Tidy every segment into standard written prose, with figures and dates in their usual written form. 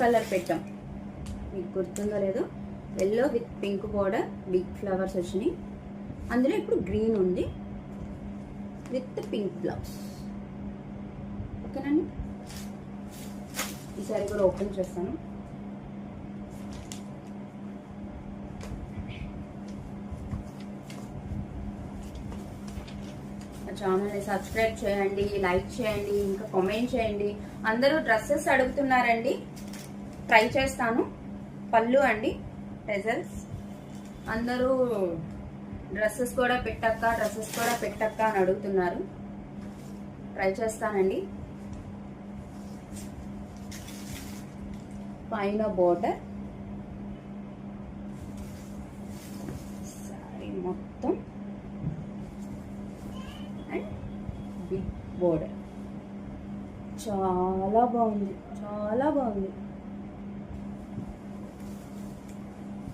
Colour పెట్టాం, మీకు గుర్తుందో లేదు, yellow with pink border, big flowers వచ్చినాయి. అందులో ఇప్పుడు గ్రీన్ ఉంది విత్ పింక్ బ్లౌజ్. ఓకేనండి, ఈసారి కూడా ఓపెన్ చేస్తాను. ఛానల్ని సబ్స్క్రైబ్ చేయండి, లైక్ చేయండి, ఇంకా కామెంట్ చేయండి. అందరూ డ్రెస్సెస్ అడుగుతున్నారండి, ట్రై చేస్తాను. పళ్ళు అండి టెజల్స్, అందరూ డ్రెస్సెస్ కూడా పెట్టక్క అని అడుగుతున్నారు. ట్రై చేస్తానండి. పైన బోర్డర్, సారీ మొత్తం అండ్ బిగ్ బోర్డర్. చాలా బాగుంది, చాలా బాగుంది,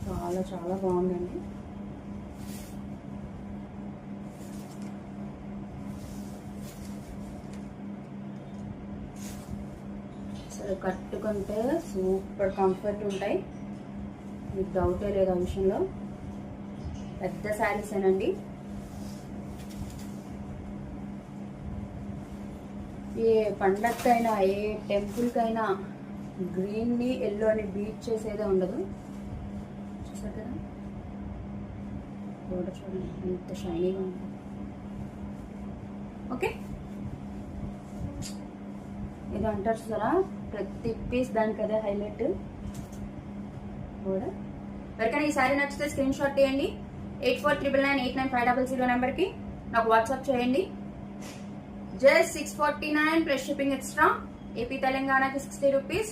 చాలా చాలా బాగుందండి. అసలు కట్టుకుంటే సూపర్ కంఫర్ట్ ఉంటాయి, మీకు డౌటే లేదు ఆ విషయంలో. పెద్ద శారీసేనండి. ఏ పండగకైనా ఏ టెంపుల్కైనా గ్రీన్ని ఎల్లోని బీట్ చేసేదే ఉండదు. చూసారు కదా, బోర్డర్ చూడండి ఎంత షైనీగా ఉంది. ఓకే, ఇది అంటారు చూసారా, ప్రతి పీస్ దానికి అదే హైలైట్ బోర్డర్. ఎవరికైనా ఈ సారీ నచ్చితే స్క్రీన్ షాట్ తీయండి. 8499989500 నెంబర్కి నాకు వాట్సాప్ చేయండి. Just 649 plus shipping extra. AP తెలంగాణకి 60 రూపీస్.